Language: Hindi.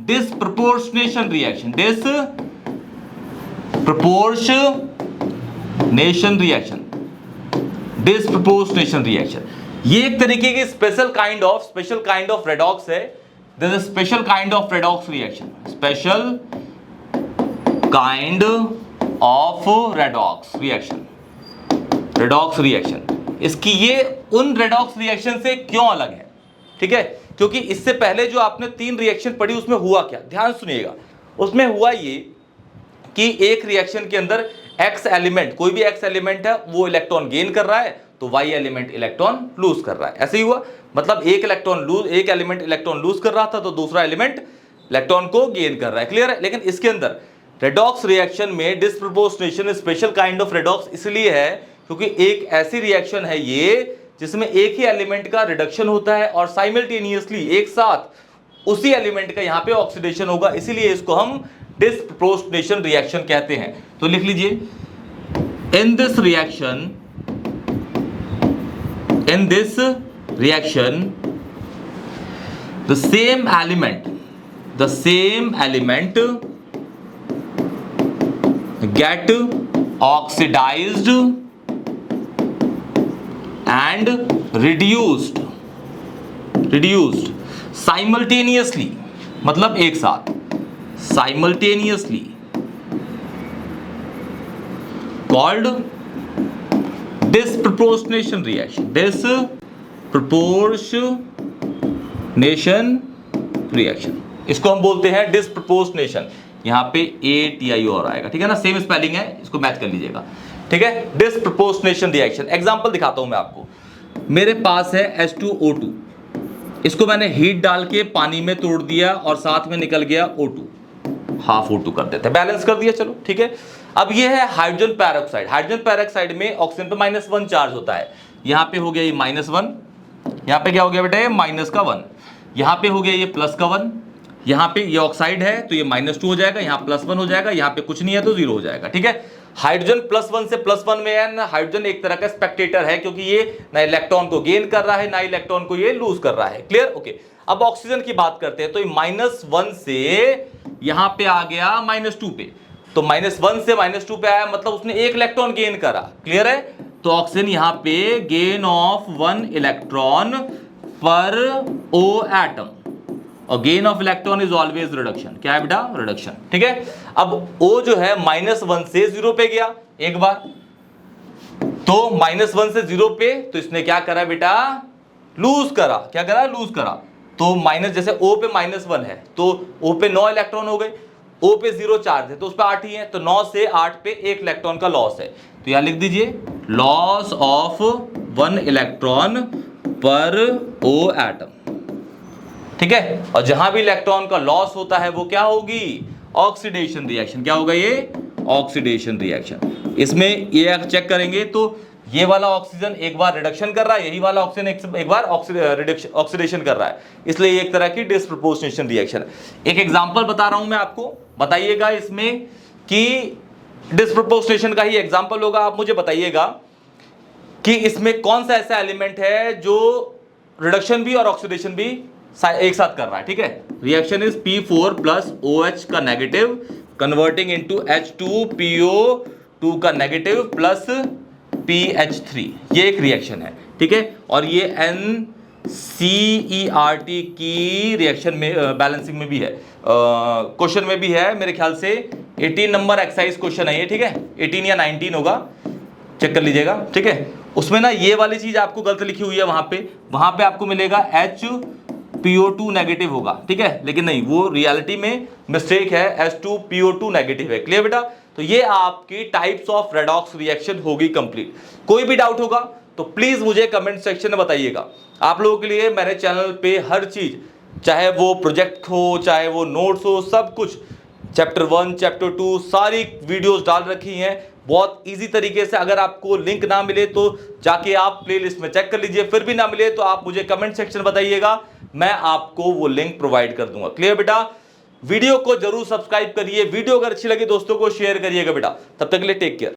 डिसप्रपोर्शनेशन रिएक्शन, डिसप्रपोर्शनेशन रिएक्शन, ये एक तरीके की स्पेशल काइंड ऑफ रेडॉक्स है। This is special kind of redox reaction, special kind of redox reaction. इसकी ये उन रेडॉक्स रिएक्शन से क्यों अलग है, ठीक है, क्योंकि इससे पहले जो आपने 3 रिएक्शन पढ़ी उसमें हुआ क्या, ध्यान सुनिएगा। उसमें हुआ ये कि एक रिएक्शन के अंदर एक्स एलिमेंट, कोई भी एक्स एलिमेंट है, वो इलेक्ट्रॉन गेन कर रहा है, तो वाई एलिमेंट इलेक्ट्रॉन लूज कर रहा है। ऐसे ही हुआ, मतलब एक एलिमेंट इलेक्ट्रॉन लूज कर रहा था तो दूसरा एलिमेंट इलेक्ट्रॉन को गेन कर रहा है, क्लियर है। लेकिन इसके अंदर रेडॉक्स रिएक्शन में disproportionation special kind of redox इसलिए है क्योंकि एक ऐसी रिएक्शन है ये जिसमें एक ही एलिमेंट का रिडक्शन होता है और साइमल्टेनियसली एक साथ उसी एलिमेंट का यहां पे ऑक्सीडेशन होगा, इसीलिए इसको हम डिसप्रपोर्शनेशन रिएक्शन कहते हैं। तो लिख लीजिए, in this reaction the same element get oxidized and reduced simultaneously, मतलब एक साथ, simultaneously, called disproportionation reaction। इसको हम बोलते हैं डिसप्रपोर्शनेशन। यहां पे ATI और आएगा, ठीक है ना, सेम स्पेलिंग है, इसको मैच कर लीजिएगा, ठीक है। डिसप्रपोर्शनेशन रिएक्शन, एग्जांपल दिखाता हूं मैं आपको। मेरे पास है H2O2, इसको मैंने हीट डाल के पानी में तोड़ दिया और साथ में निकल गया O2, हाफ O2 कर देते हैं, बैलेंस कर दिया, चलो ठीक है। अब ये है हाइड्रोजन पेरोक्साइड। हाइड्रोजन पेरोक्साइड में ऑक्सीजन पे -1 चार्ज होता है, यहां पे हो गया ये -1, यहां पे क्या हो गया बेटा, ये माइनस का 1, यहां पे हो गया ये प्लस का 1, यहां पे ये ऑक्साइड है तो ये -2 हो जाएगा, यहां +1 हो जाएगा, यहां पे कुछ नहीं है तो 0 हो जाएगा, ठीक है। हाइड्रोजन +1 से +1 में है, हाइड्रोजन एक तरह का स्पेक्टेटर है क्योंकि ये ना इलेक्ट्रॉन को गेन कर रहा है ना इलेक्ट्रॉन को ये लूज कर रहा है, क्लियर, ओके। अब ऑक्सीजन की बात करते हैं, तो ये -1 से यहां पे आ गया -2 पे, तो -1 से -2 पे आया, मतलब उसने एक इलेक्ट्रॉन गेन करा, क्लियर है। तो ऑक्सीजन यहां पे गेन ऑफ 1 इलेक्ट्रॉन पर O एटम, और gain of electron is always reduction, क्या है बेटा, रिडक्शन, ठीक है। अब O जो है -1 से 0 पे गया एक बार, तो -1 से 0 पे, तो इसने क्या करा बेटा, लूज करा, क्या करा, लूज करा। तो माइनस, जैसे O पे -1 है तो O पे 9 इलेक्ट्रॉन हो गए, O पे 0 चार्ज है तो उस पे 8 ही है, तो 9 से 8 पे 1 इलेक्ट्रॉन का लॉस है, तो यहां लिख दीजिए लॉस ऑफ 1 इलेक्ट्रॉन पर O एटम, ठीक है। और जहां भी इलेक्ट्रॉन का लॉस होता है वो क्या होगी, ऑक्सीडेशन रिएक्शन, क्या होगा ये, ऑक्सीडेशन रिएक्शन। इसमें ये अगर चेक करेंगे तो ये वाला ऑक्सीजन एक बार रिडक्शन कर रहा है, यही वाला ऑक्सीजन एक बार ऑक्सीडेशन कर रहा है, इसलिए ये एक तरह की डिसप्रपोर्शनेशन रिएक्शन। एक एग्जांपल बता रहा हूं मैं आपको, बताइएगा इसमें कि डिसप्रपोर्शनेशन का ही एग्जांपल होगा। आप मुझे बताइएगा कि इसमें कौन सा ऐसा एलिमेंट है जो रिडक्शन भी और ऑक्सीडेशन भी एक साथ कर रहा है, ठीक है। Reaction is P4 plus OH का नेगेटिव कन्वर्टिंग इनटू H2PO2 का नेगेटिव प्लस PH3, ये एक रिएक्शन है, ठीक है। और ये NCERT की रिएक्शन में बैलेंसिंग में भी है, क्वेश्चन में भी है, मेरे ख्याल से 18 नंबर एक्सरसाइज क्वेश्चन है ये, ठीक है, 18 या 19 होगा, चेक कर लीजिएगा, ठीक है। उसमें ना ये वाली चीज आपको गलत लिखी हुई है, वहां पे आपको मिलेगा H2PO2 नेगेटिव होगा, ठीक है, लेकिन नहीं, वो रियलिटी में मिस्टेक है, H2PO2 नेगेटिव है, क्लियर बेटा। तो ये आपकी टाइप्स ऑफ रेडॉक्स रिएक्शन होगी कंप्लीट। कोई भी डाउट होगा तो प्लीज मुझे कमेंट सेक्शन में बताइएगा। आप लोगों के लिए मेरे चैनल पे हर चीज, चाहे वो प्रोजेक्ट हो, चाहे वो नोट्स हो, सब कुछ चैप्टर 1 चैप्टर 2 सारी वीडियोस डाल रखी हैं बहुत इजी तरीके से। अगर आपको लिंक ना मिले तो जाके आप प्लेलिस्ट में चेक कर लीजिए, फिर भी ना मिले तो आप मुझे कमेंट सेक्शन बताइएगा, मैं आपको वो लिंक प्रोवाइड कर दूंगा, क्लियर बेटा। वीडियो को जरूर सब्सक्राइब करिए, वीडियो अगर अच्छी लगी दोस्तों को शेयर करिएगा बेटा। तब तक के लिए टेक केयर।